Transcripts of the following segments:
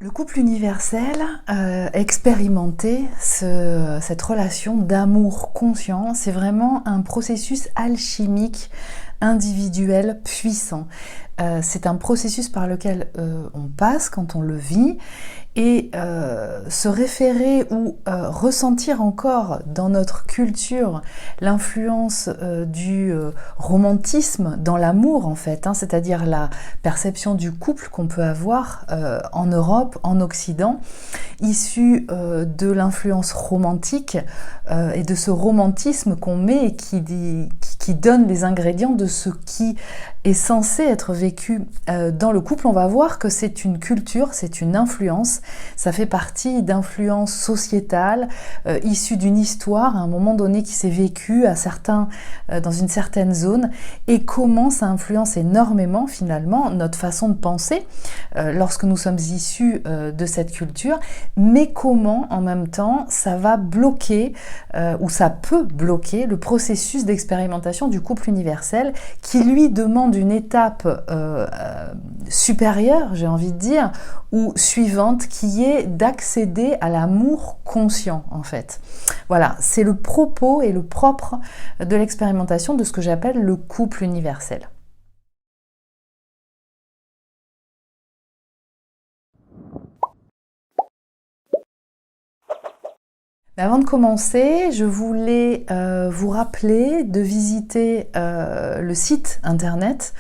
Le couple universel, expérimenter cette relation d'amour conscient, c'est vraiment un processus alchimique, individuel, puissant. C'est un processus par lequel on passe quand on le vit et se référer ou ressentir encore dans notre culture l'influence du romantisme dans l'amour en fait, c'est-à-dire la perception du couple qu'on peut avoir en Europe, en Occident, issue de l'influence romantique et de ce romantisme qu'on met et qui donne les ingrédients de ce qui est censé être vécu dans le couple. On va voir que c'est une culture, c'est une influence, ça fait partie d'influences sociétales issues d'une histoire à un moment donné qui s'est vécue dans une certaine zone, et comment ça influence énormément finalement notre façon de penser lorsque nous sommes issus de cette culture, mais comment en même temps ça va bloquer ou ça peut bloquer le processus d'expérimentation du couple universel qui lui demande une étape supérieure, j'ai envie de dire, ou suivante, qui est d'accéder à l'amour conscient en fait. Voilà, c'est le propos et le propre de l'expérimentation de ce que j'appelle le couple universel. Mais avant de commencer, je voulais vous rappeler de visiter le site internet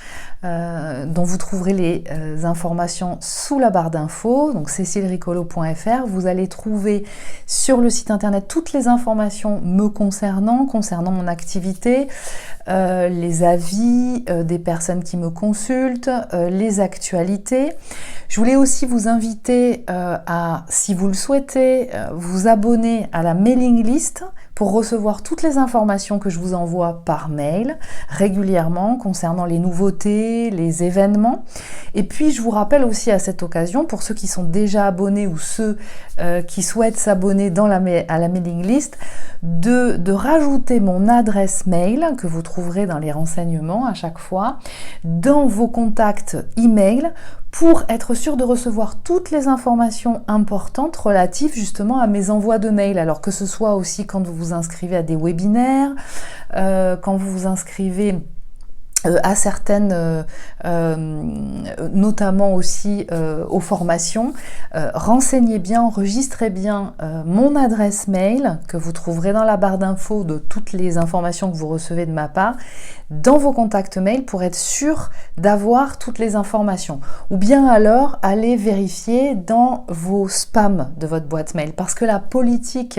dont vous trouverez les informations sous la barre d'infos, donc cecilricolo.fr. Vous allez trouver sur le site internet toutes les informations me concernant mon activité, les avis des personnes qui me consultent, les actualités. Je voulais aussi vous inviter à, si vous le souhaitez, vous abonner à la mailing list pour recevoir toutes les informations que je vous envoie par mail régulièrement concernant les nouveautés, les événements. Et puis je vous rappelle aussi à cette occasion, pour ceux qui sont déjà abonnés ou ceux qui souhaitent s'abonner à la mailing list, de rajouter mon adresse mail que vous trouverez dans les renseignements à chaque fois dans vos contacts email pour être sûr de recevoir toutes les informations importantes relatives justement à mes envois de mail. Alors que ce soit aussi quand vous vous inscrivez à des webinaires, quand vous vous inscrivez à certaines, notamment aussi aux formations, renseignez bien, enregistrez bien mon adresse mail que vous trouverez dans la barre d'infos de toutes les informations que vous recevez de ma part, dans vos contacts mail pour être sûr d'avoir toutes les informations. Ou bien alors, allez vérifier dans vos spams de votre boîte mail, parce que la politique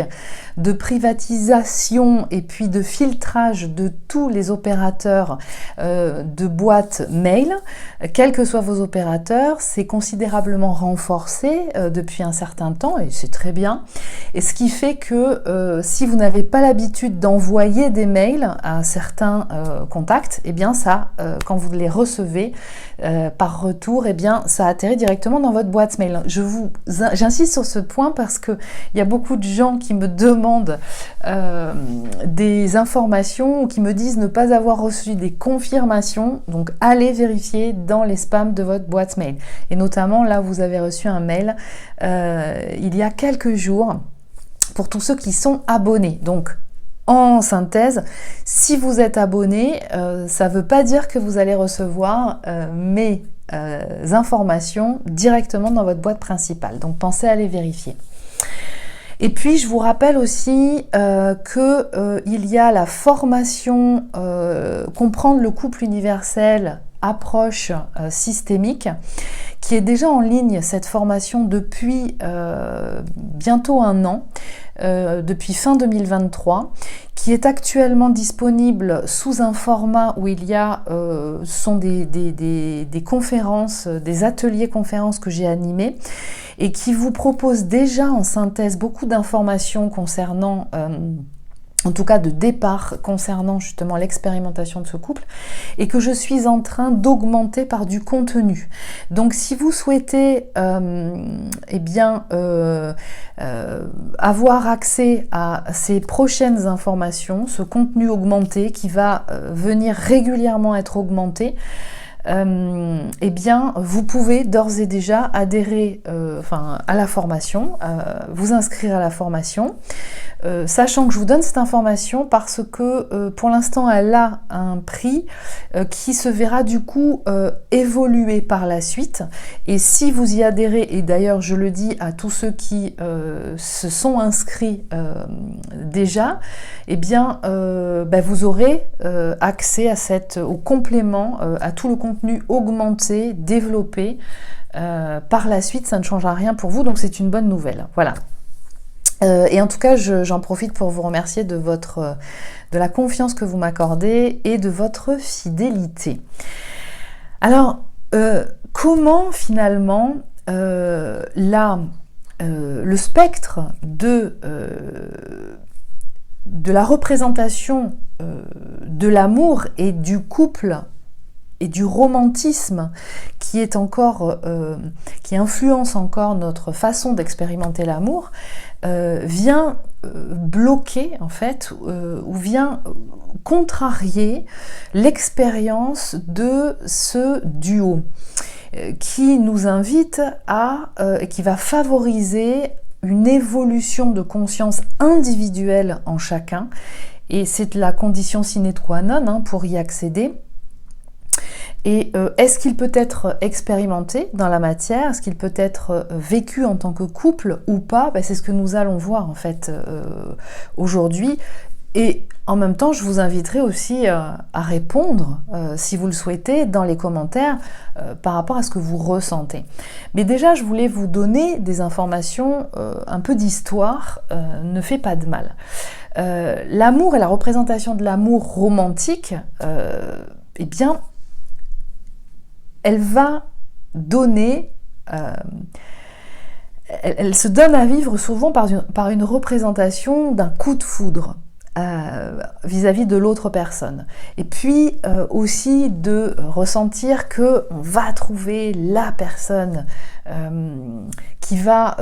de privatisation et puis de filtrage de tous les opérateurs de boîte mail, quels que soient vos opérateurs, c'est considérablement renforcé depuis un certain temps, et c'est très bien. Et ce qui fait que si vous n'avez pas l'habitude d'envoyer des mails à certains contacts, et bien ça, quand vous les recevez par retour, et bien ça atterrit directement dans votre boîte mail. J'insiste sur ce point parce que il y a beaucoup de gens qui me demandent des informations ou qui me disent ne pas avoir reçu des confirmations. Donc allez vérifier dans les spams de votre boîte mail. Et notamment là, vous avez reçu un mail il y a quelques jours pour tous ceux qui sont abonnés. Donc en synthèse, si vous êtes abonné, ça ne veut pas dire que vous allez recevoir mes informations directement dans votre boîte principale. Donc pensez à les vérifier. Et puis je vous rappelle aussi qu'il y a la formation Comprendre le couple universel, approche systémique, qui est déjà en ligne, cette formation depuis bientôt un an, depuis fin 2023, qui est actuellement disponible sous un format où il y a sont des conférences, des ateliers conférences que j'ai animés et qui vous propose déjà en synthèse beaucoup d'informations concernant en tout cas de départ concernant justement l'expérimentation de ce couple, et que je suis en train d'augmenter par du contenu. Donc si vous souhaitez avoir accès à ces prochaines informations, ce contenu augmenté qui va venir régulièrement être augmenté, eh bien, vous pouvez d'ores et déjà adhérer à la formation, vous inscrire à la formation, sachant que je vous donne cette information parce que pour l'instant, elle a un prix qui se verra du coup évoluer par la suite. Et si vous y adhérez, et d'ailleurs je le dis à tous ceux qui se sont inscrits déjà, eh bien vous aurez accès à au complément, à tout le contenu augmenté, développé. Par la suite, ça ne changera rien pour vous, donc c'est une bonne nouvelle. Voilà. Et en tout cas, j'en profite pour vous remercier de la confiance que vous m'accordez et de votre fidélité. Alors, comment finalement le spectre de la représentation de l'amour et du couple et du romantisme qui influence encore notre façon d'expérimenter l'amour, vient bloquer en fait, ou vient contrarier l'expérience de ce duo qui nous invite qui va favoriser une évolution de conscience individuelle en chacun, et c'est la condition sine qua non pour y accéder. Et est-ce qu'il peut être expérimenté dans la matière? Est-ce qu'il peut être vécu en tant que couple ou pas? C'est ce que nous allons voir en fait aujourd'hui. Et en même temps, je vous inviterai aussi à répondre, si vous le souhaitez, dans les commentaires par rapport à ce que vous ressentez. Mais déjà, je voulais vous donner des informations, un peu d'histoire, ne fait pas de mal. L'amour et la représentation de l'amour romantique, eh bien, elle va donner, elle se donne à vivre souvent par une représentation d'un coup de foudre vis-à-vis de l'autre personne. Et puis aussi de ressentir qu'on va trouver la personne qui va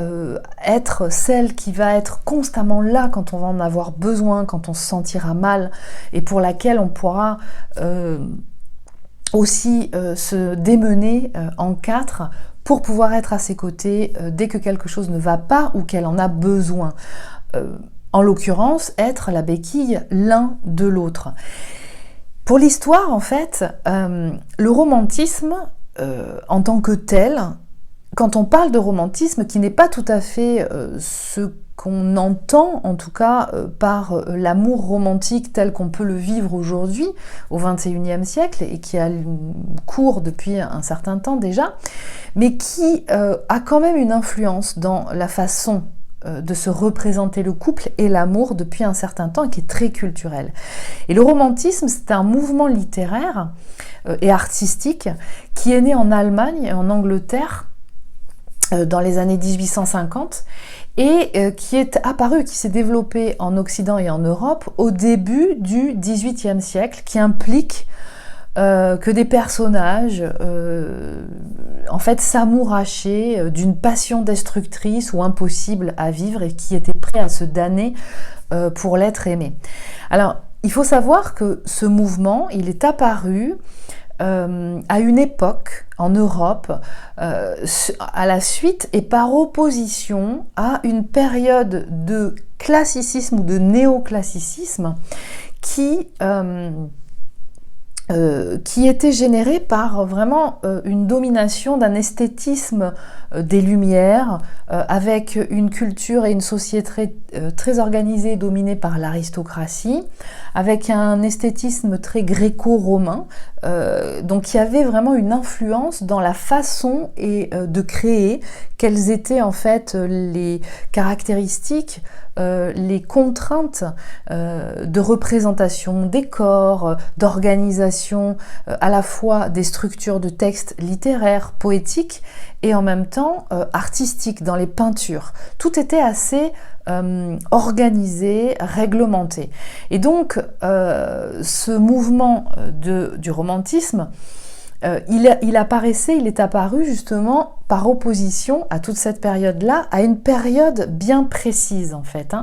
être celle qui va être constamment là quand on va en avoir besoin, quand on se sentira mal, et pour laquelle on pourra aussi se démener en quatre pour pouvoir être à ses côtés dès que quelque chose ne va pas ou qu'elle en a besoin. En l'occurrence, être la béquille l'un de l'autre. Pour l'histoire, en fait, le romantisme en tant que tel, quand on parle de romantisme, qui n'est pas tout à fait ce qu'on entend, en tout cas par l'amour romantique tel qu'on peut le vivre aujourd'hui, au XXIe siècle, et qui a cours depuis un certain temps déjà, mais qui a quand même une influence dans la façon de se représenter le couple et l'amour depuis un certain temps, et qui est très culturel. Et le romantisme, c'est un mouvement littéraire et artistique qui est né en Allemagne et en Angleterre dans les années 1850, et qui est apparu, qui s'est développé en Occident et en Europe au début du XVIIIe siècle, qui implique que des personnages en fait s'amourachaient d'une passion destructrice ou impossible à vivre, et qui étaient prêts à se damner pour l'être aimé. Alors, il faut savoir que ce mouvement, il est apparu à une époque en Europe, à la suite et par opposition à une période de classicisme ou de néoclassicisme qui était générée par vraiment une domination d'un esthétisme des Lumières, avec une culture et une société très organisée, dominée par l'aristocratie, avec un esthétisme très gréco-romain, donc il y avait vraiment une influence dans la façon de créer, quelles étaient en fait les caractéristiques, les contraintes de représentation des corps, d'organisation à la fois des structures de textes littéraires, poétiques, et en même temps artistiques dans les peintures. Tout était assez organisé, réglementé. Et donc ce mouvement du romantisme, il est apparu justement par opposition à toute cette période-là, à une période bien précise en fait.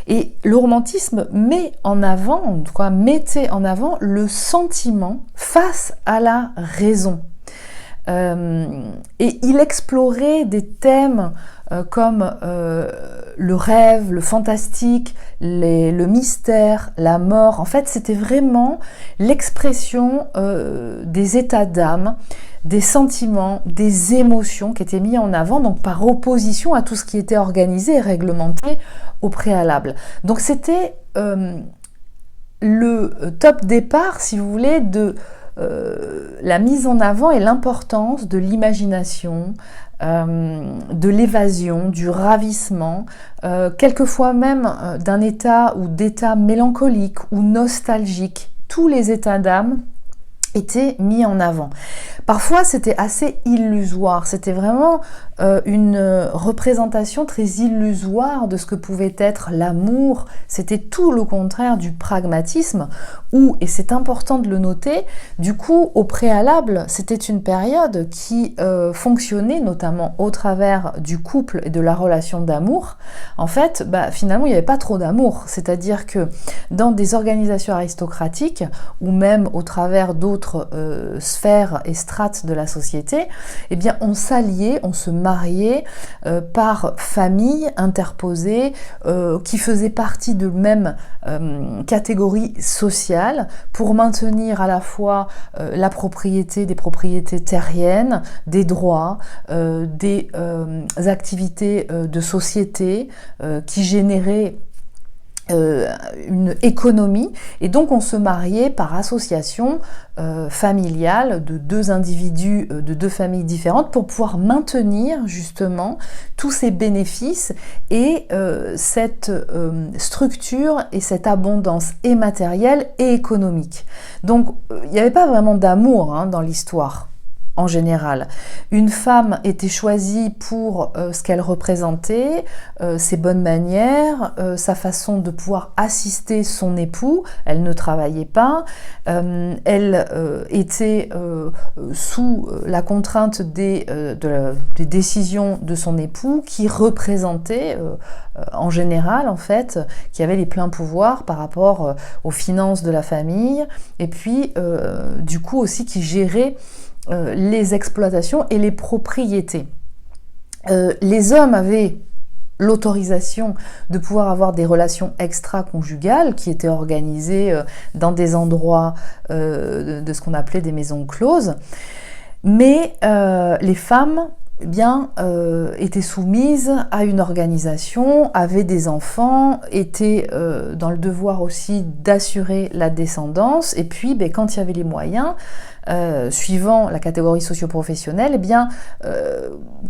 Et le romantisme met en avant, en tout cas mettait en avant le sentiment face à la raison. Et il explorait des thèmes comme le rêve, le fantastique, le mystère, la mort. En fait, c'était vraiment l'expression des états d'âme, des sentiments, des émotions qui étaient mis en avant, donc par opposition à tout ce qui était organisé et réglementé au préalable. Donc c'était le top départ, si vous voulez, de la mise en avant et l'importance de l'imagination, de l'évasion, du ravissement, quelquefois même d'un état ou d'état mélancolique ou nostalgique. Tous les états d'âme étaient mis en avant. Parfois, c'était assez illusoire. C'était vraiment une représentation très illusoire de ce que pouvait être l'amour. C'était tout le contraire du pragmatisme où, et c'est important de le noter, du coup, au préalable, c'était une période qui fonctionnait notamment au travers du couple et de la relation d'amour. En fait, finalement, il n'y avait pas trop d'amour. C'est-à-dire que dans des organisations aristocratiques ou même au travers d'autres sphères et strates de la société, eh bien, on s'alliait, on se mariait par famille interposée qui faisait partie de même catégorie sociale pour maintenir à la fois la propriété, des propriétés terriennes, des droits, des activités de société qui généraient une économie, et donc on se mariait par association familiale de deux individus de deux familles différentes pour pouvoir maintenir justement tous ces bénéfices et cette structure et cette abondance et matérielle et économique. Donc il n'y avait pas vraiment d'amour dans l'histoire. En général, une femme était choisie pour ce qu'elle représentait, ses bonnes manières, sa façon de pouvoir assister son époux. Elle ne travaillait pas, elle était sous la contrainte des décisions de son époux qui représentait en général en fait, qui avait les pleins pouvoirs par rapport aux finances de la famille et puis du coup aussi qui gérait les exploitations et les propriétés. Les hommes avaient l'autorisation de pouvoir avoir des relations extra-conjugales qui étaient organisées dans des endroits de ce qu'on appelait des maisons closes, mais les femmes étaient soumises à une organisation, avaient des enfants, étaient dans le devoir aussi d'assurer la descendance, et puis quand il y avait les moyens, suivant la catégorie socio-professionnelle,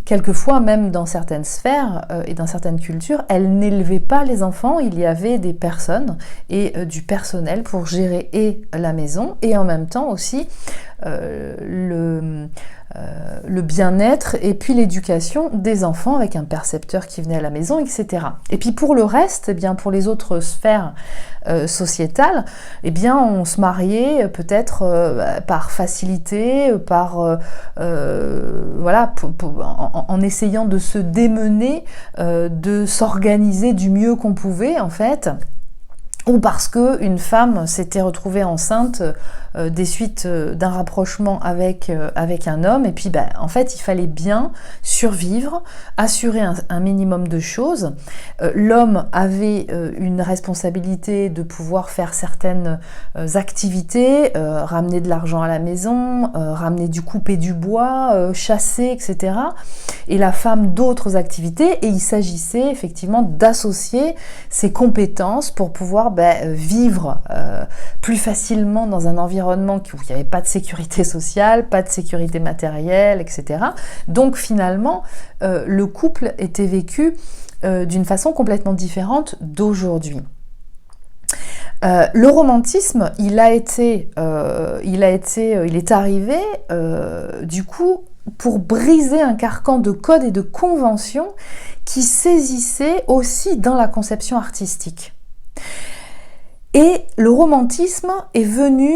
quelquefois même dans certaines sphères et dans certaines cultures, elles n'élevaient pas les enfants, il y avait des personnes et du personnel pour gérer et la maison et en même temps aussi le bien-être et puis l'éducation des enfants avec un percepteur qui venait à la maison, etc. Et puis pour le reste, pour les autres sphères sociétales, on se mariait peut-être par facilité, en essayant de se démener, de s'organiser du mieux qu'on pouvait en fait, ou parce qu'une femme s'était retrouvée enceinte des suites d'un rapprochement avec un homme, et puis en fait il fallait bien survivre, assurer un minimum de choses. L'homme avait une responsabilité de pouvoir faire certaines activités, ramener de l'argent à la maison, ramener du couper du bois, chasser, etc. Et la femme d'autres activités, et il s'agissait effectivement d'associer ses compétences pour pouvoir vivre plus facilement dans un environnement où il n'y avait pas de sécurité sociale, pas de sécurité matérielle, etc. Donc finalement, le couple était vécu d'une façon complètement différente d'aujourd'hui. Le romantisme, il est arrivé du coup pour briser un carcan de codes et de conventions qui saisissaient aussi dans la conception artistique. Et le romantisme est venu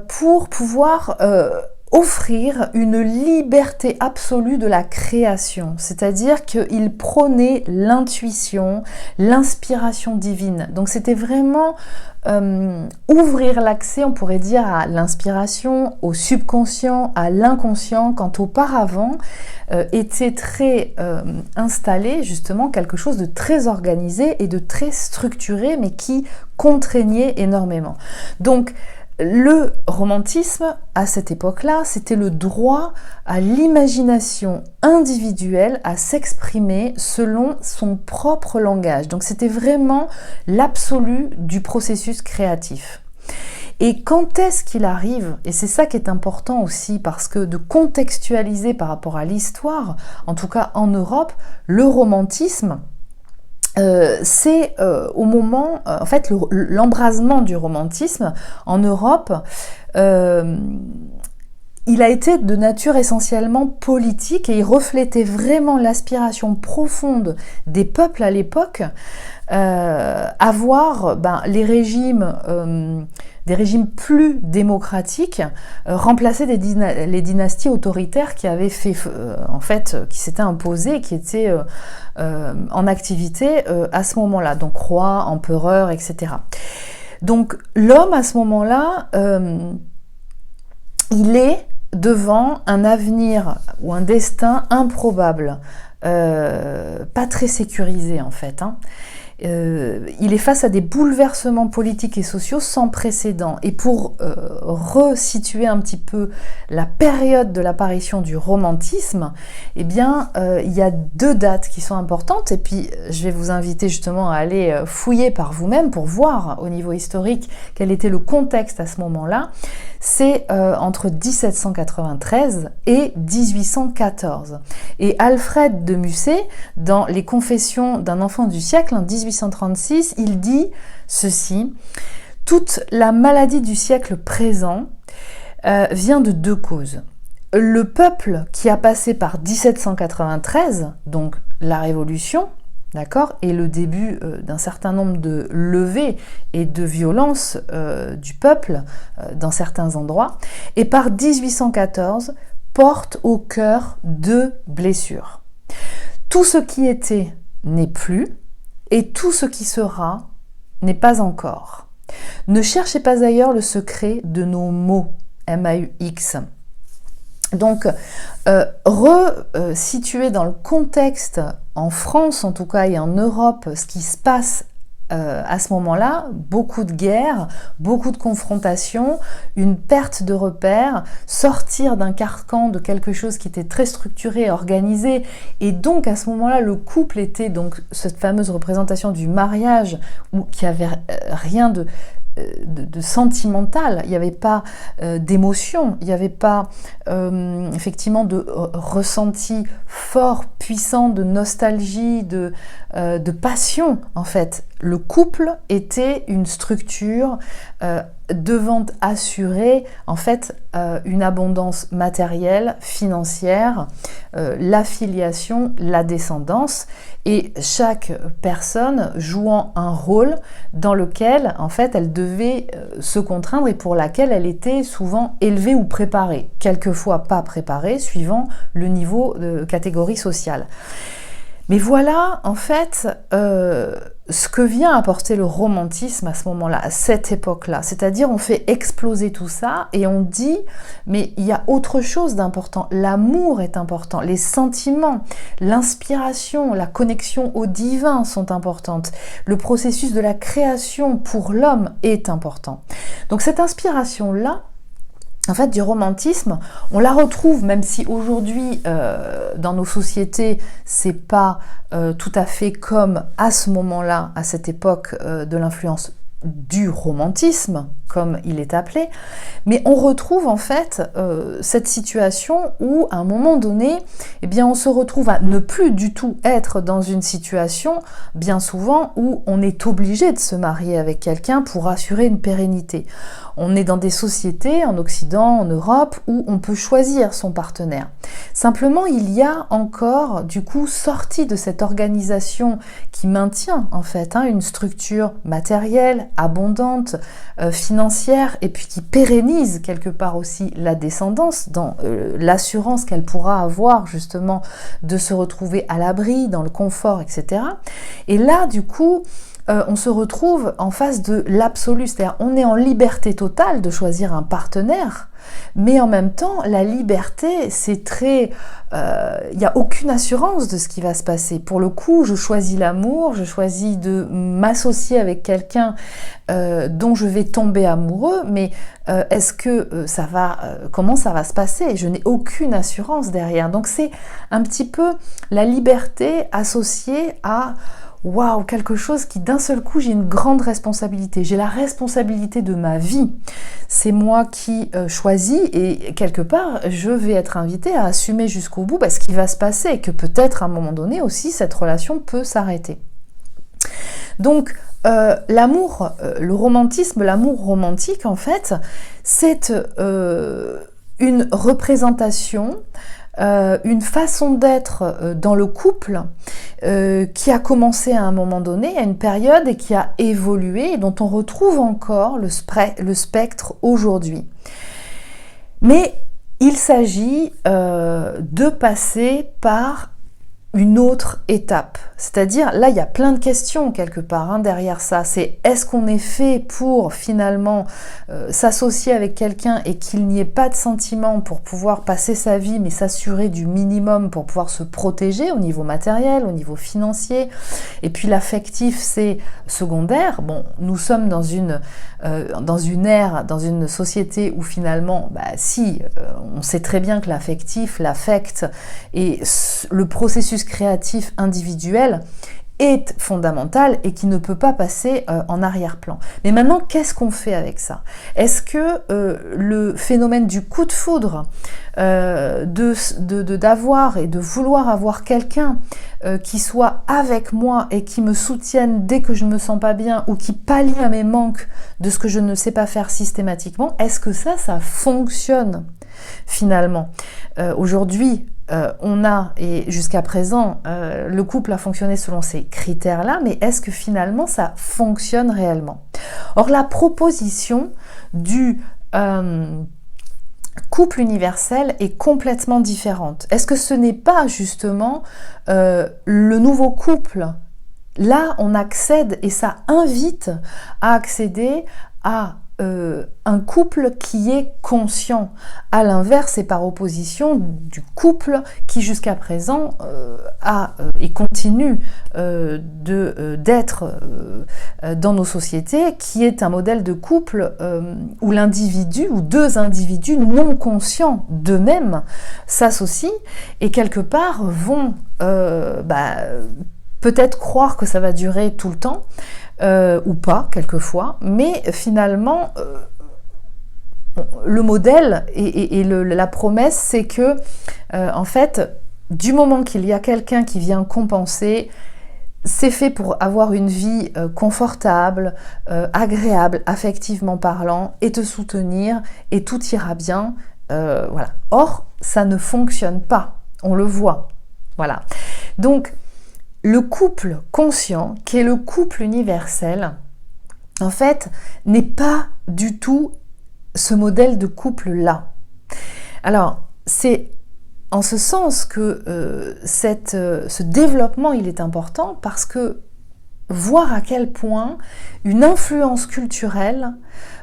pour pouvoir offrir une liberté absolue de la création, c'est-à-dire qu'il prônait l'intuition, l'inspiration divine. Donc c'était vraiment ouvrir l'accès, on pourrait dire, à l'inspiration, au subconscient, à l'inconscient, quand auparavant était très installé justement quelque chose de très organisé et de très structuré, mais qui contraignait énormément. Donc le romantisme, à cette époque-là, c'était le droit à l'imagination individuelle à s'exprimer selon son propre langage. Donc c'était vraiment l'absolu du processus créatif. Et quand est-ce qu'il arrive, et c'est ça qui est important aussi, parce que de contextualiser par rapport à l'histoire, en tout cas en Europe, le romantisme, c'est au moment, en fait, l'embrasement du romantisme en Europe, il a été de nature essentiellement politique et il reflétait vraiment l'aspiration profonde des peuples à l'époque à voir les régimes, des régimes plus démocratiques remplacer les dynasties autoritaires qui avaient fait, qui s'étaient imposées et qui étaient en activité à ce moment-là, donc roi, empereur, etc. Donc l'homme à ce moment-là, il est devant un avenir ou un destin improbable, pas très sécurisé en fait. Il est face à des bouleversements politiques et sociaux sans précédent. Et pour resituer un petit peu la période de l'apparition du romantisme, eh bien, il y a 2 dates qui sont importantes. Et puis, je vais vous inviter justement à aller fouiller par vous-même pour voir au niveau historique quel était le contexte à ce moment-là. C'est entre 1793 et 1814. Et Alfred de Musset, dans Les Confessions d'un enfant du siècle, en 1836, il dit ceci: « Toute la maladie du siècle présent vient de 2 causes. Le peuple qui a passé par 1793, donc la Révolution, d'accord, et le début d'un certain nombre de levées et de violences du peuple dans certains endroits, et par 1814 porte au cœur 2 blessures. Tout ce qui était n'est plus, et tout ce qui sera n'est pas encore. Ne cherchez pas ailleurs le secret de nos mots, M-A-U-X. » Donc, resituer dans le contexte, en France en tout cas et en Europe, ce qui se passe à ce moment-là, beaucoup de guerres, beaucoup de confrontations, une perte de repères, sortir d'un carcan de quelque chose qui était très structuré, organisé, et donc à ce moment-là, le couple était donc cette fameuse représentation du mariage qui avait rien de sentimental, il n'y avait pas d'émotion, il n'y avait pas effectivement de ressenti fort, puissant, de nostalgie, de passion en fait. Le couple était une structure devant assurer en fait une abondance matérielle, financière, la filiation, la descendance, et chaque personne jouant un rôle dans lequel en fait elle devait se contraindre et pour laquelle elle était souvent élevée ou préparée, quelquefois pas préparée suivant le niveau de catégorie sociale. Mais voilà, en fait, ce que vient apporter le romantisme à ce moment-là, à cette époque-là. C'est-à-dire, on fait exploser tout ça et on dit, mais il y a autre chose d'important. L'amour est important, les sentiments, l'inspiration, la connexion au divin sont importantes. Le processus de la création pour l'homme est important. Donc cette inspiration-là, en fait, du romantisme, on la retrouve, même si aujourd'hui, dans nos sociétés, c'est pas tout à fait comme à ce moment-là, à cette époque de l'influence du romantisme, comme il est appelé, mais on retrouve en fait cette situation où, à un moment donné, eh bien, on se retrouve à ne plus du tout être dans une situation, bien souvent, où on est obligé de se marier avec quelqu'un pour assurer une pérennité. On est dans des sociétés, en Occident, en Europe, où on peut choisir son partenaire. Simplement, il y a encore, du coup, sorti de cette organisation qui maintient, en fait, une structure matérielle, abondante, financière, et puis qui pérennise quelque part aussi la descendance dans l'assurance qu'elle pourra avoir justement de se retrouver à l'abri, dans le confort, etc. Et là, du coup, on se retrouve en face de l'absolu, c'est-à-dire on est en liberté totale de choisir un partenaire, mais en même temps, la liberté, c'est très... Il n'y a aucune assurance de ce qui va se passer. Pour le coup, je choisis l'amour, je choisis de m'associer avec quelqu'un dont je vais tomber amoureux, mais est-ce que ça va... comment ça va se passer? Je n'ai aucune assurance derrière. Donc c'est un petit peu la liberté associée à... Waouh, quelque chose qui d'un seul coup, j'ai une grande responsabilité. J'ai la responsabilité de ma vie. C'est moi qui choisis et quelque part, je vais être invitée à assumer jusqu'au bout ce qui va se passer et que peut-être à un moment donné aussi, cette relation peut s'arrêter. Donc, l'amour, le romantisme, l'amour romantique, en fait, c'est une représentation, une façon d'être dans le couple qui a commencé à un moment donné, à une période, et qui a évolué, et dont on retrouve encore le spectre aujourd'hui. Mais il s'agit de passer par une autre étape. C'est-à-dire, là, il y a plein de questions quelque part derrière ça. C'est est-ce qu'on est fait pour finalement s'associer avec quelqu'un et qu'il n'y ait pas de sentiments pour pouvoir passer sa vie, mais s'assurer du minimum pour pouvoir se protéger au niveau matériel, au niveau financier. Et puis l'affectif, c'est secondaire. Bon, nous sommes dans une ère, dans une société où finalement, on sait très bien que l'affectif, l'affect et le processus créatif individuel est fondamental et qui ne peut pas passer en arrière-plan. Mais maintenant, qu'est-ce qu'on fait avec ça? Est-ce que le phénomène du coup de foudre, d'avoir et de vouloir avoir quelqu'un qui soit avec moi et qui me soutienne dès que je ne me sens pas bien ou qui pallie à mes manques de ce que je ne sais pas faire systématiquement, est-ce que ça fonctionne finalement? Aujourd'hui, on a, et jusqu'à présent, le couple a fonctionné selon ces critères-là, mais est-ce que finalement ça fonctionne réellement? Or, la proposition du couple universel est complètement différente. Est-ce que ce n'est pas justement le nouveau couple? Là, on accède, et ça invite à accéder à un couple qui est conscient, à l'inverse et par opposition du couple qui jusqu'à présent a et continue d'être dans nos sociétés, qui est un modèle de couple où l'individu ou deux individus non conscients d'eux-mêmes s'associent et quelque part vont peut-être croire que ça va durer tout le temps, ou pas, quelquefois, mais finalement, le modèle et la promesse, c'est que, en fait, du moment qu'il y a quelqu'un qui vient compenser, c'est fait pour avoir une vie confortable, agréable, affectivement parlant, et te soutenir, et tout ira bien. Voilà. Or, ça ne fonctionne pas, on le voit. Voilà. Donc, le couple conscient, qui est le couple universel, en fait, n'est pas du tout ce modèle de couple-là. Alors, c'est en ce sens que ce développement, il est important parce que voir à quel point une influence culturelle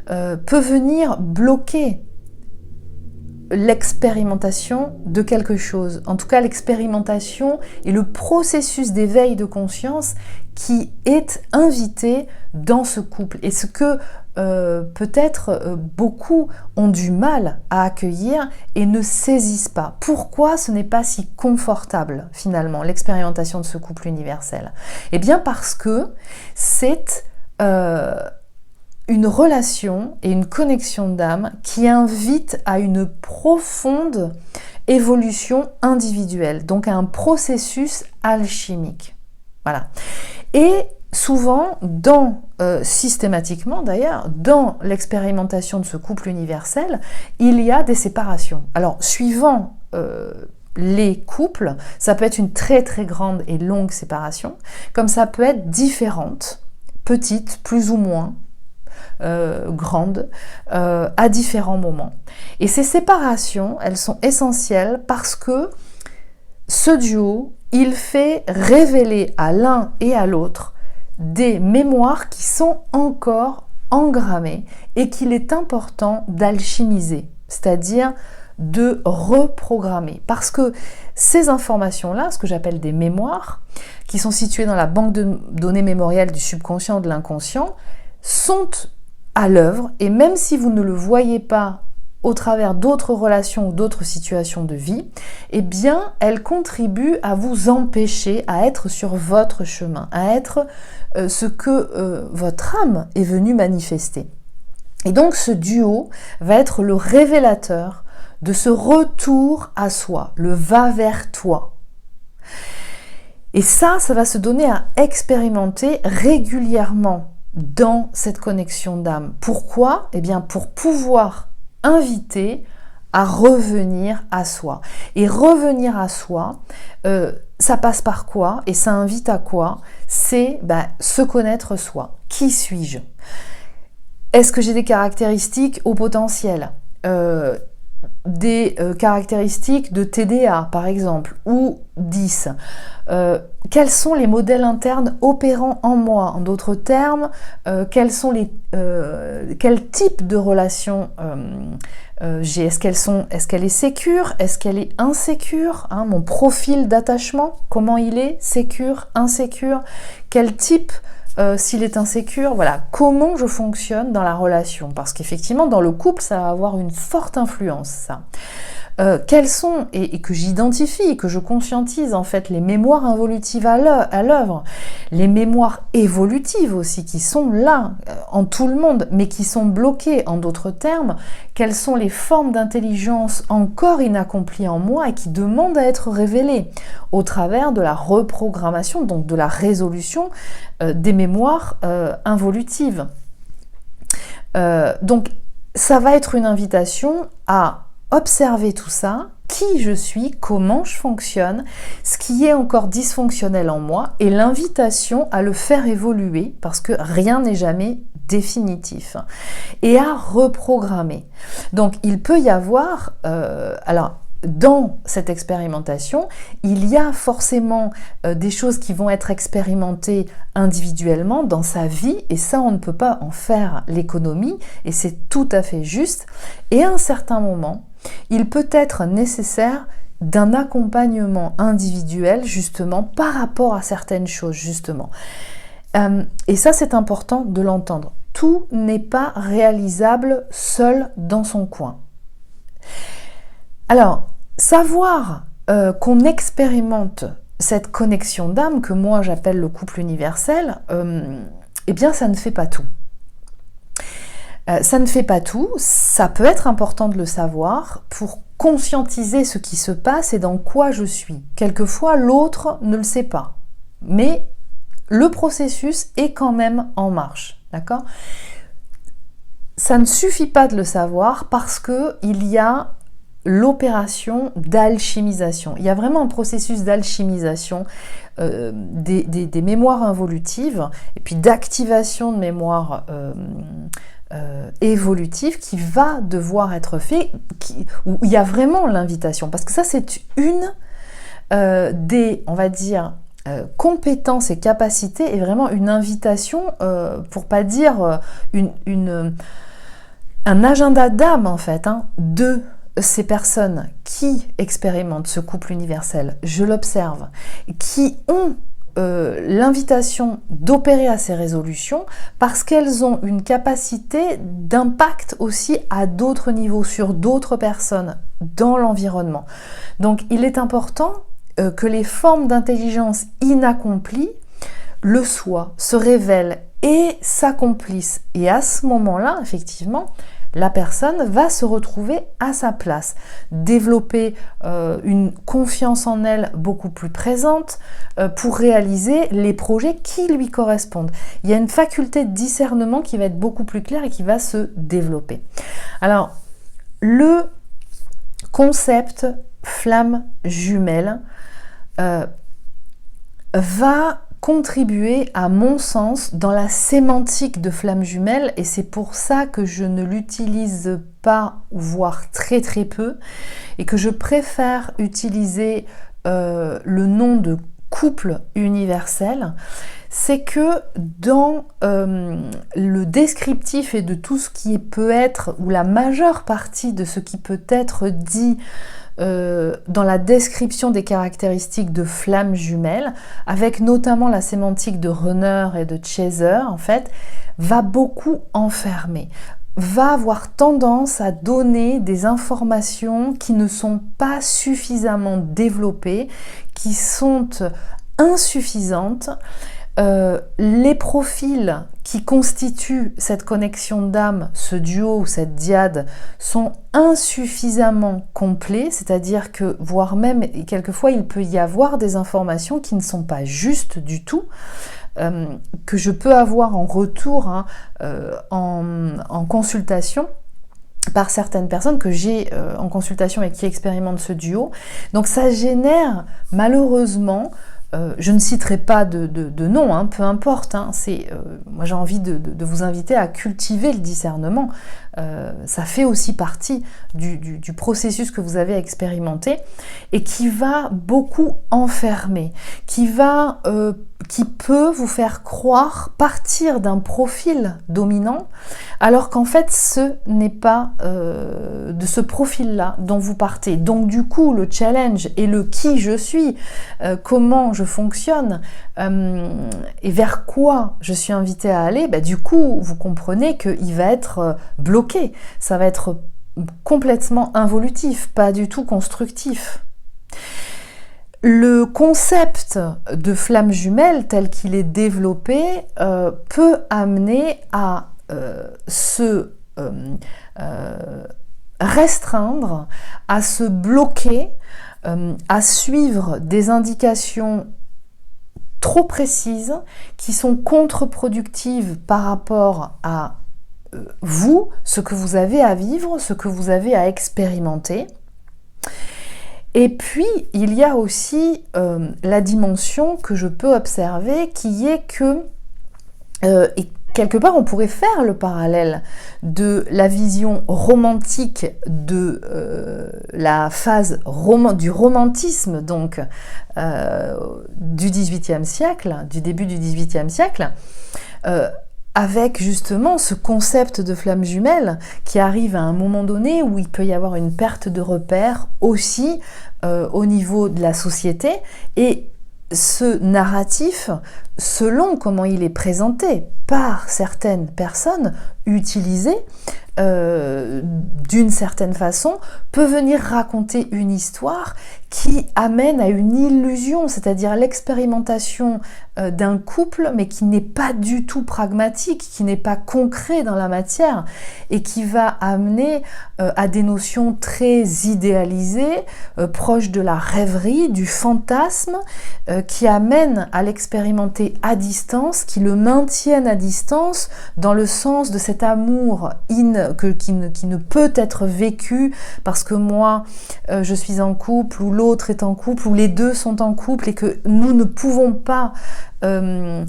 peut venir bloquer l'expérimentation de quelque chose, en tout cas l'expérimentation et le processus d'éveil de conscience qui est invité dans ce couple et ce que peut-être beaucoup ont du mal à accueillir et ne saisissent pas. Pourquoi ce n'est pas si confortable finalement l'expérimentation de ce couple universel? Eh bien parce que c'est une relation et une connexion d'âme qui invite à une profonde évolution individuelle, donc à un processus alchimique. Voilà. Et souvent, systématiquement d'ailleurs, dans l'expérimentation de ce couple universel, il y a des séparations. Alors, suivant les couples, ça peut être une très très grande et longue séparation, comme ça peut être différente, petite, plus ou moins, grande à différents moments. Et ces séparations, elles sont essentielles parce que ce duo, il fait révéler à l'un et à l'autre des mémoires qui sont encore engrammées et qu'il est important d'alchimiser, c'est-à-dire de reprogrammer. Parce que ces informations-là, ce que j'appelle des mémoires, qui sont situées dans la banque de données mémorielles du subconscient et de l'inconscient, sont à l'œuvre, et même si vous ne le voyez pas au travers d'autres relations ou d'autres situations de vie, eh bien, elles contribuent à vous empêcher à être sur votre chemin, à être ce que votre âme est venue manifester. Et donc, ce duo va être le révélateur de ce retour à soi, le va vers toi. Et ça va se donner à expérimenter régulièrement dans cette connexion d'âme. Pourquoi ? Eh bien, pour pouvoir inviter à revenir à soi. Et revenir à soi, ça passe par quoi ? Et ça invite à quoi ? C'est se connaître soi. Qui suis-je ? Est-ce que j'ai des caractéristiques au potentiel ? Des caractéristiques de TDA par exemple, ou 10. Quels sont les modèles internes opérants en moi ? En d'autres termes, quel type de relation j'ai ? Est-ce qu'elle est sécure ? Est-ce qu'elle est insécure ? Mon profil d'attachement, comment il est ? Sécure, insécure ? Quel type s'il est insécure, voilà, comment je fonctionne dans la relation, parce qu'effectivement dans le couple ça va avoir une forte influence ça. Quelles sont, et que j'identifie, que je conscientise en fait les mémoires involutives à l'œuvre, les mémoires évolutives aussi qui sont là en tout le monde, mais qui sont bloquées. En d'autres termes, quelles sont les formes d'intelligence encore inaccomplies en moi et qui demandent à être révélées au travers de la reprogrammation, donc de la résolution des mémoires involutives. Donc ça va être une invitation à observer tout ça, qui je suis, comment je fonctionne, ce qui est encore dysfonctionnel en moi, et l'invitation à le faire évoluer, parce que rien n'est jamais définitif, et à reprogrammer. Donc il peut y avoir, dans cette expérimentation, il y a forcément des choses qui vont être expérimentées individuellement dans sa vie, et ça on ne peut pas en faire l'économie, et c'est tout à fait juste. Et à un certain moment, il peut être nécessaire d'un accompagnement individuel justement par rapport à certaines choses justement. Et ça c'est important de l'entendre. Tout n'est pas réalisable seul dans son coin. Alors, savoir qu'on expérimente cette connexion d'âme que moi j'appelle le couple universel, eh bien ça ne fait pas tout. Ça ne fait pas tout, ça peut être important de le savoir pour conscientiser ce qui se passe et dans quoi je suis. Quelquefois, l'autre ne le sait pas, mais le processus est quand même en marche, d'accord ? Ça ne suffit pas de le savoir parce qu'il y a l'opération d'alchimisation. Il y a vraiment un processus d'alchimisation des mémoires involutives et puis d'activation de mémoires évolutive qui va devoir être fait, où il y a vraiment l'invitation, parce que ça c'est une des, on va dire, compétences et capacités, et vraiment une invitation, pour pas dire un agenda d'âme en fait, de ces personnes qui expérimentent ce couple universel, je l'observe, qui ont l'invitation d'opérer à ces résolutions parce qu'elles ont une capacité d'impact aussi à d'autres niveaux, sur d'autres personnes dans l'environnement. Donc il est important que les formes d'intelligence inaccomplies le soient, se révèlent et s'accomplissent. Et à ce moment-là, effectivement, la personne va se retrouver à sa place, développer une confiance en elle beaucoup plus présente pour réaliser les projets qui lui correspondent. Il y a une faculté de discernement qui va être beaucoup plus claire et qui va se développer. Alors, le concept flamme jumelle va contribué, à mon sens, dans la sémantique de flamme jumelle, et c'est pour ça que je ne l'utilise pas, voire très très peu, et que je préfère utiliser le nom de couple universel. C'est que dans le descriptif et de tout ce qui peut être, ou la majeure partie de ce qui peut être dit dans la description des caractéristiques de flamme jumelle, avec notamment la sémantique de runner et de chaser, en fait, va beaucoup enfermer, va avoir tendance à donner des informations qui ne sont pas suffisamment développées, qui sont insuffisantes. Les profils qui constituent cette connexion d'âme, ce duo ou cette dyade, sont insuffisamment complets, c'est-à-dire que, voire même, quelquefois, il peut y avoir des informations qui ne sont pas justes du tout, que je peux avoir en retour en consultation, par certaines personnes que j'ai en consultation et qui expérimentent ce duo. Donc ça génère malheureusement, je ne citerai pas de nom, peu importe, moi j'ai envie de vous inviter à cultiver le discernement. Ça fait aussi partie du processus que vous avez expérimenté et qui va beaucoup enfermer, qui peut vous faire croire partir d'un profil dominant, alors qu'en fait ce n'est pas de ce profil-là dont vous partez. Donc du coup le challenge et le qui je suis, comment je fonctionne et vers quoi je suis invitée à aller, du coup vous comprenez qu'il va être bloqué, ça va être complètement involutif, pas du tout constructif. Le concept de flamme jumelle tel qu'il est développé peut amener à se restreindre, à se bloquer, à suivre des indications trop précises qui sont contre-productives par rapport à vous, ce que vous avez à vivre, ce que vous avez à expérimenter. Et puis, il y a aussi la dimension que je peux observer qui est que, et quelque part on pourrait faire le parallèle de la vision romantique de la phase du romantisme, donc du XVIIIe siècle, du début du XVIIIe siècle, avec justement ce concept de flamme jumelle qui arrive à un moment donné où il peut y avoir une perte de repères aussi au niveau de la société, et ce narratif, selon comment il est présenté par certaines personnes, utilisé d'une certaine façon, peut venir raconter une histoire qui amène à une illusion, c'est-à-dire l'expérimentation d'un couple, mais qui n'est pas du tout pragmatique, qui n'est pas concret dans la matière, et qui va amener à des notions très idéalisées, proches de la rêverie, du fantasme, qui amènent à l'expérimenter à distance, qui le maintiennent à distance, dans le sens de cet amour qui ne peut être vécu parce que moi je suis en couple, ou l'autre est en couple, ou les deux sont en couple, et que nous ne pouvons pas en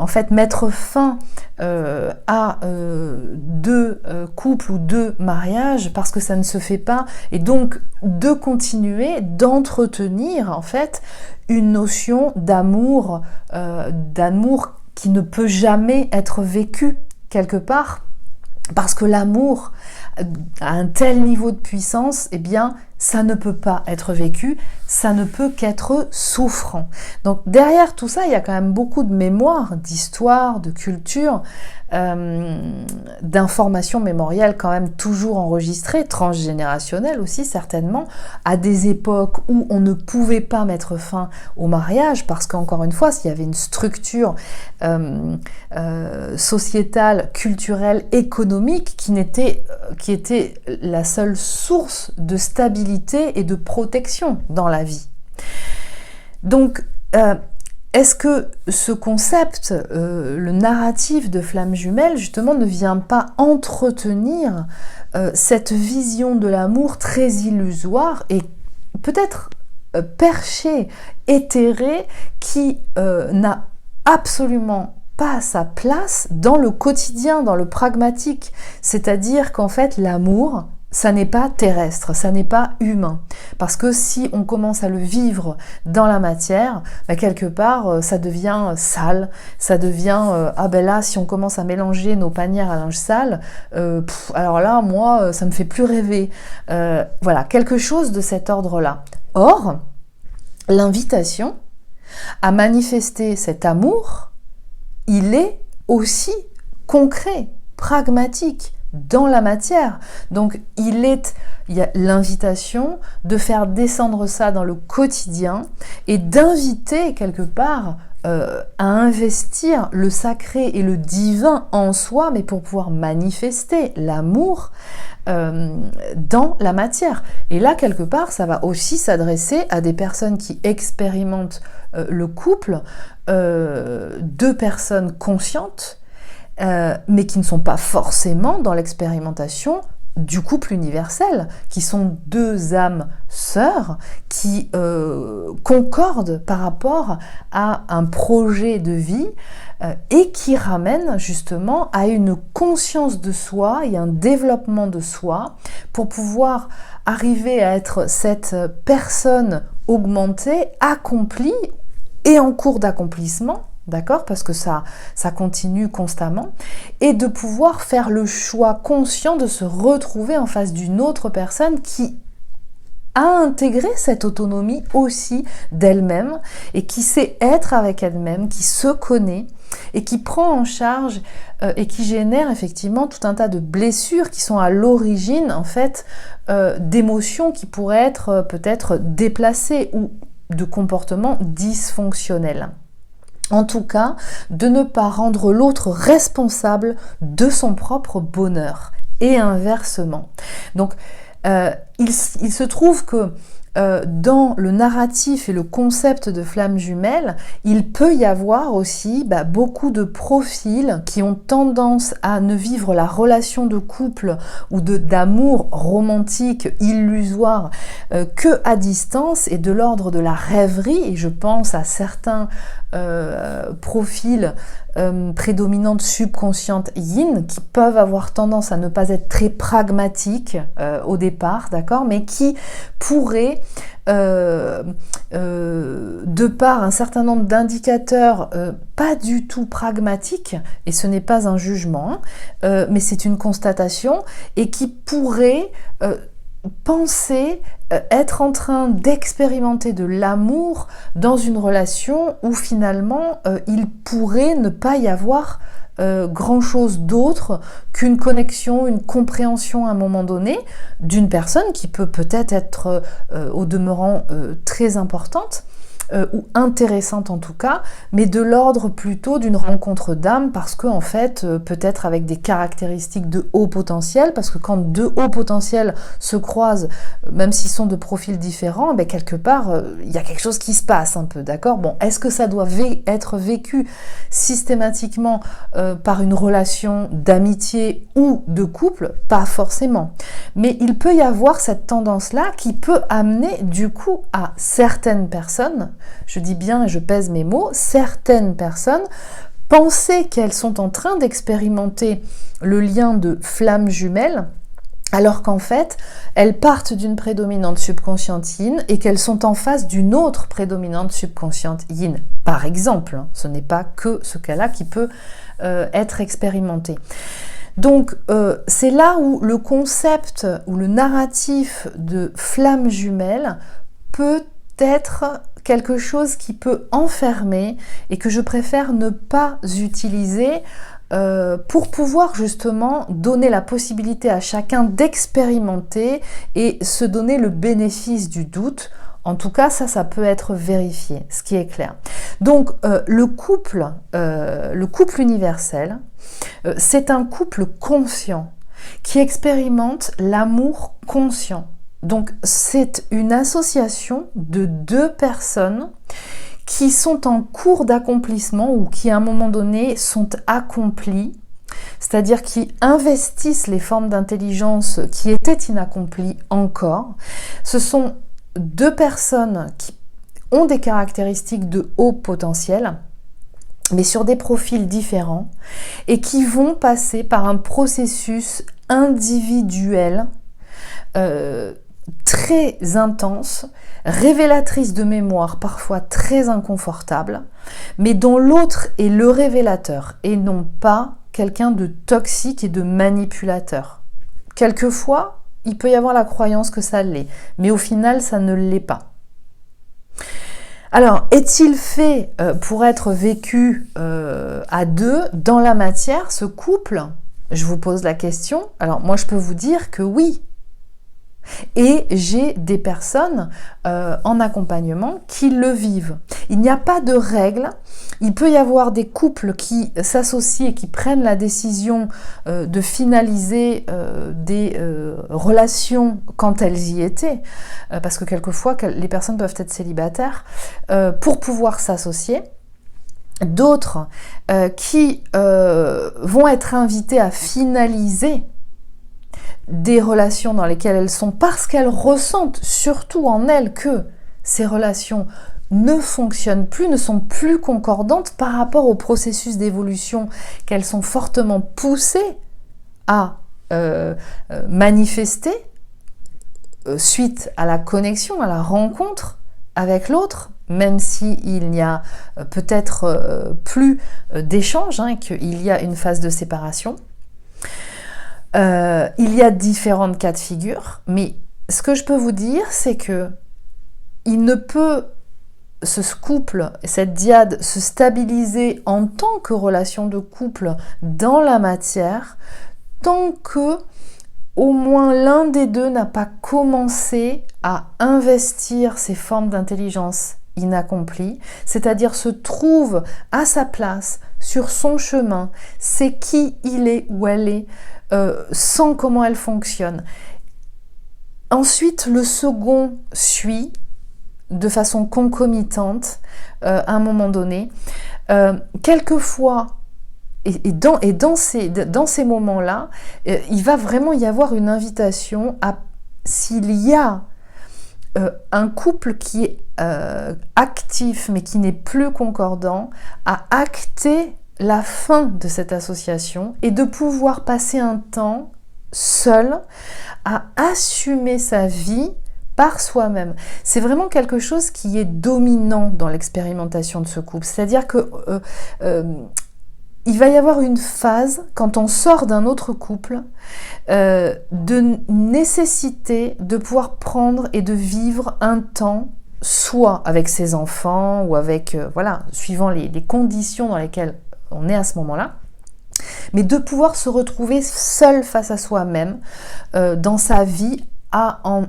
fait mettre fin à deux couples ou deux mariages parce que ça ne se fait pas, et donc de continuer d'entretenir en fait une notion d'amour qui ne peut jamais être vécu quelque part, parce que l'amour à un tel niveau de puissance, eh bien, ça ne peut pas être vécu, ça ne peut qu'être souffrant. Donc derrière tout ça, il y a quand même beaucoup de mémoire, d'histoire, de culture, d'informations mémorielles quand même toujours enregistrées, transgénérationnelles aussi certainement, à des époques où on ne pouvait pas mettre fin au mariage, parce qu'encore une fois, s'il y avait une structure sociétale, culturelle, économique qui était la seule source de stabilité et de protection dans la vie. Donc, est-ce que ce concept, le narratif de flamme jumelle, justement, ne vient pas entretenir cette vision de l'amour très illusoire et peut-être perché, éthéré, qui n'a absolument pas sa place dans le quotidien, dans le pragmatique. C'est-à-dire qu'en fait, l'amour, ça n'est pas terrestre, ça n'est pas humain. Parce que si on commence à le vivre dans la matière, quelque part, ça devient sale, ça devient ah ben là, si on commence à mélanger nos panières à linge sale, alors là, moi, ça me fait plus rêver. Voilà, quelque chose de cet ordre-là. Or, l'invitation à manifester cet amour, il est aussi concret, pragmatique, dans la matière. Donc il y a l'invitation de faire descendre ça dans le quotidien et d'inviter quelque part à investir le sacré et le divin en soi, mais pour pouvoir manifester l'amour dans la matière. Et là, quelque part, ça va aussi s'adresser à des personnes qui expérimentent le couple, deux personnes conscientes, mais qui ne sont pas forcément dans l'expérimentation du couple universel, qui sont deux âmes sœurs qui concordent par rapport à un projet de vie et qui ramènent justement à une conscience de soi et un développement de soi pour pouvoir arriver à être cette personne augmentée, accomplie et en cours d'accomplissement, d'accord, parce que ça continue constamment, et de pouvoir faire le choix conscient de se retrouver en face d'une autre personne qui a intégré cette autonomie aussi d'elle-même et qui sait être avec elle-même, qui se connaît et qui prend en charge et qui génère effectivement tout un tas de blessures qui sont à l'origine en fait d'émotions qui pourraient être peut-être déplacées ou de comportements dysfonctionnels. En tout cas, de ne pas rendre l'autre responsable de son propre bonheur et inversement. Donc, il se trouve que dans le narratif et le concept de flamme jumelle, il peut y avoir aussi beaucoup de profils qui ont tendance à ne vivre la relation de couple ou d'amour romantique illusoire que à distance et de l'ordre de la rêverie. Et je pense à certains profils prédominantes subconscientes yin qui peuvent avoir tendance à ne pas être très pragmatiques au départ, d'accord, mais qui pourraient de par un certain nombre d'indicateurs pas du tout pragmatiques, et ce n'est pas un jugement, mais c'est une constatation, et qui pourraient penser être en train d'expérimenter de l'amour dans une relation où finalement il pourrait ne pas y avoir grand-chose d'autre qu'une connexion, une compréhension à un moment donné d'une personne qui peut peut-être être au demeurant très importante ou intéressante en tout cas, mais de l'ordre plutôt d'une rencontre d'âme parce que en fait, peut-être avec des caractéristiques de haut potentiel, parce que quand deux hauts potentiels se croisent, même s'ils sont de profils différents, quelque part, il y a quelque chose qui se passe un peu, d'accord ? Bon, est-ce que ça doit être vécu systématiquement par une relation d'amitié ou de couple ? Pas forcément. Mais il peut y avoir cette tendance-là qui peut amener du coup à certaines personnes, je dis bien et je pèse mes mots, certaines personnes penser qu'elles sont en train d'expérimenter le lien de flamme jumelle, alors qu'en fait, elles partent d'une prédominante subconsciente yin et qu'elles sont en face d'une autre prédominante subconsciente yin. Par exemple, ce n'est pas que ce cas-là qui peut être expérimenté. Donc, c'est là où le concept ou le narratif de flamme jumelle peut être quelque chose qui peut enfermer et que je préfère ne pas utiliser pour pouvoir justement donner la possibilité à chacun d'expérimenter et se donner le bénéfice du doute. En tout cas, ça peut être vérifié, ce qui est clair. Donc, le couple universel, c'est un couple conscient qui expérimente l'amour conscient. Donc, c'est une association de deux personnes qui sont en cours d'accomplissement ou qui, à un moment donné, sont accomplies, c'est-à-dire qui investissent les formes d'intelligence qui étaient inaccomplies encore. Ce sont deux personnes qui ont des caractéristiques de haut potentiel, mais sur des profils différents, et qui vont passer par un processus individuel très intense, révélatrice de mémoire, parfois très inconfortable, mais dont l'autre est le révélateur et non pas quelqu'un de toxique et de manipulateur. Quelquefois, il peut y avoir la croyance que ça l'est, mais au final, ça ne l'est pas. Alors, est-il fait pour être vécu à deux dans la matière, ce couple? Je vous pose la question. Alors, moi, je peux vous dire que oui. Et j'ai des personnes en accompagnement qui le vivent. Il n'y a pas de règle. Il peut y avoir des couples qui s'associent et qui prennent la décision de finaliser des relations quand elles y étaient, parce que quelquefois les personnes peuvent être célibataires, pour pouvoir s'associer. D'autres qui vont être invitées à finaliser des relations dans lesquelles elles sont parce qu'elles ressentent surtout en elles que ces relations ne fonctionnent plus, ne sont plus concordantes par rapport au processus d'évolution qu'elles sont fortement poussées à manifester suite à la connexion, à la rencontre avec l'autre, même s'il n'y a peut-être plus d'échange, et qu'il y a une phase de séparation. Il y a différentes cas de figure, mais ce que je peux vous dire, c'est que il ne peut, ce couple, cette dyade, se stabiliser en tant que relation de couple dans la matière, tant que au moins l'un des deux n'a pas commencé à investir ces formes d'intelligence inaccomplies, c'est-à-dire se trouve à sa place, sur son chemin, sait qui il est ou elle est, sent comment elle fonctionne. Ensuite, le second suit de façon concomitante à un moment donné. Quelquefois, dans ces moments-là, il va vraiment y avoir une invitation à, s'il y a un couple qui est actif mais qui n'est plus concordant, à acter la fin de cette association et de pouvoir passer un temps seul à assumer sa vie par soi-même. C'est vraiment quelque chose qui est dominant dans l'expérimentation de ce couple. C'est-à-dire que il va y avoir une phase, quand on sort d'un autre couple, de nécessité de pouvoir prendre et de vivre un temps, soit avec ses enfants ou avec, suivant les conditions dans lesquelles on est à ce moment-là, mais de pouvoir se retrouver seul face à soi-même dans sa vie, à en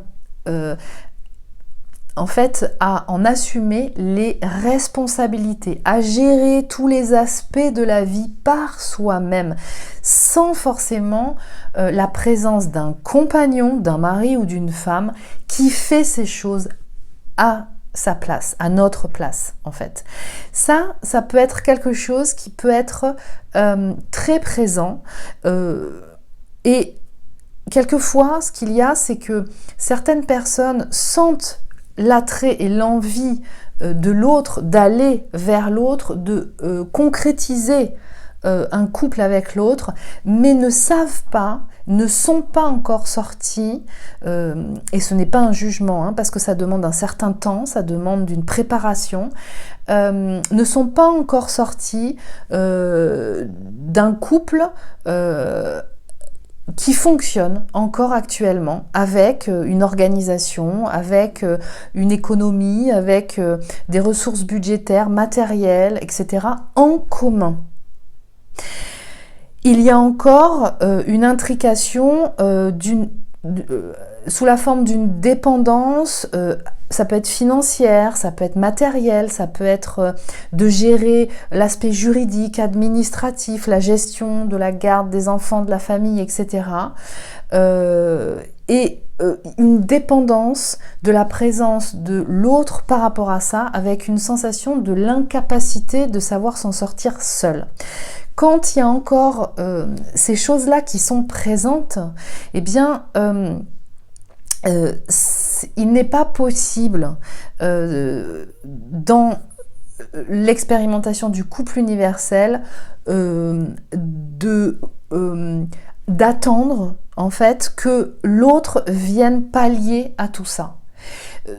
assumer les responsabilités, à gérer tous les aspects de la vie par soi-même, sans forcément la présence d'un compagnon, d'un mari ou d'une femme qui fait ces choses à sa place, à notre place en fait. Ça peut être quelque chose qui peut être très présent et quelquefois ce qu'il y a, c'est que certaines personnes sentent l'attrait et l'envie de l'autre, d'aller vers l'autre, de concrétiser un couple avec l'autre, mais ne savent pas, ne sont pas encore sortis, et ce n'est pas un jugement, parce que ça demande un certain temps, ça demande une préparation, ne sont pas encore sortis d'un couple qui fonctionne encore actuellement avec une organisation, avec une économie, avec des ressources budgétaires, matérielles, etc. en commun. Il y a encore une intrication sous la forme d'une dépendance, ça peut être financière, ça peut être matériel, ça peut être de gérer l'aspect juridique, administratif, la gestion de la garde des enfants, de la famille, etc. Une dépendance de la présence de l'autre par rapport à ça, avec une sensation de l'incapacité de savoir s'en sortir seul. Quand il y a encore ces choses-là qui sont présentes, eh bien, il n'est pas possible dans l'expérimentation du couple universel d'attendre en fait que l'autre vienne pallier à tout ça.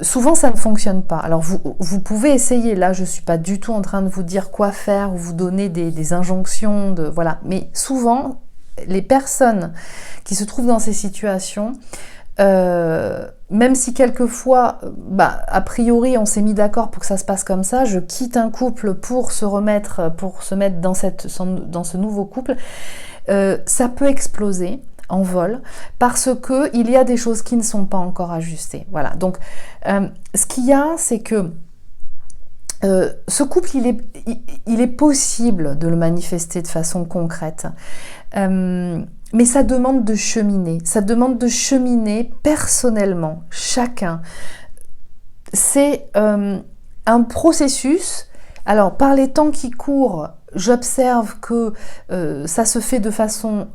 Souvent ça ne fonctionne pas. Alors vous pouvez essayer, là je ne suis pas du tout en train de vous dire quoi faire ou vous donner des injonctions, voilà. Mais souvent les personnes qui se trouvent dans ces situations, même si quelquefois, a priori on s'est mis d'accord pour que ça se passe comme ça, je quitte un couple pour se mettre dans ce nouveau couple, ça peut exploser en vol, parce que il y a des choses qui ne sont pas encore ajustées. Voilà, donc ce qu'il y a, c'est que ce couple, il est possible de le manifester de façon concrète, mais ça demande de cheminer, personnellement, chacun. C'est un processus. Alors, par les temps qui courent, j'observe que ça se fait de façon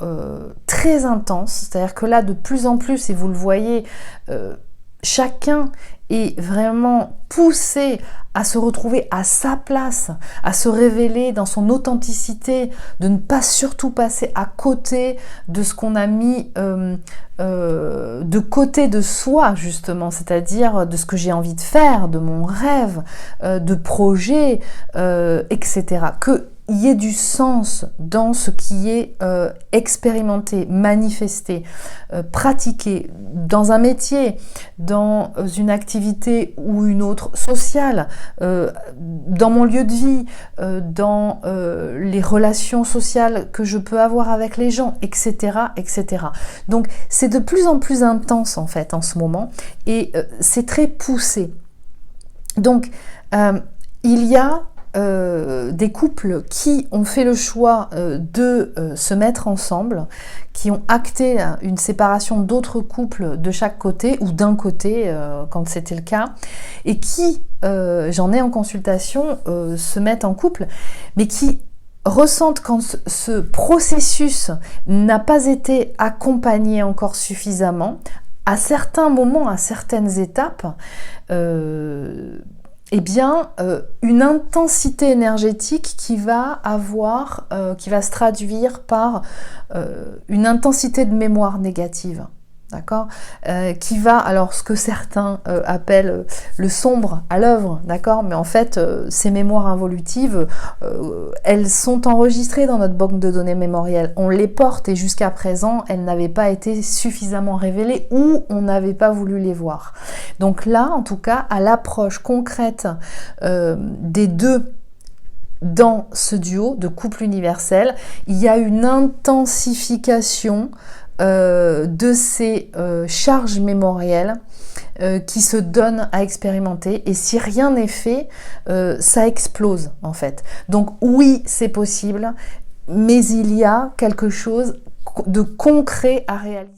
très intense, c'est-à-dire que là, de plus en plus, et vous le voyez, chacun est vraiment poussé à se retrouver à sa place, à se révéler dans son authenticité, de ne pas surtout passer à côté de ce qu'on a mis de côté de soi, justement, c'est-à-dire de ce que j'ai envie de faire, de mon rêve, de projet, etc. Qu'il y ait du sens dans ce qui est expérimenté, manifesté, pratiqué dans un métier, dans une activité ou une autre sociale, dans mon lieu de vie, dans les relations sociales que je peux avoir avec les gens, etc., etc. Donc c'est de plus en plus intense en fait en ce moment et c'est très poussé. Donc il y a des couples qui ont fait le choix de se mettre ensemble, qui ont acté une séparation d'autres couples de chaque côté ou d'un côté quand c'était le cas, et qui, j'en ai en consultation, se mettent en couple, mais qui ressentent quand ce processus n'a pas été accompagné encore suffisamment, à certains moments, à certaines étapes, une intensité énergétique qui va se traduire par une intensité de mémoire négative, d'accord, qui va, alors ce que certains appellent le sombre à l'œuvre, d'accord, mais en fait ces mémoires involutives, elles sont enregistrées dans notre banque de données mémorielles, on les porte et jusqu'à présent elles n'avaient pas été suffisamment révélées ou on n'avait pas voulu les voir. Donc là, en tout cas, à l'approche concrète des deux dans ce duo de couple universel, il y a une intensification de ces charges mémorielles qui se donnent à expérimenter, et si rien n'est fait, ça explose en fait. Donc oui, c'est possible, mais il y a quelque chose de concret à réaliser.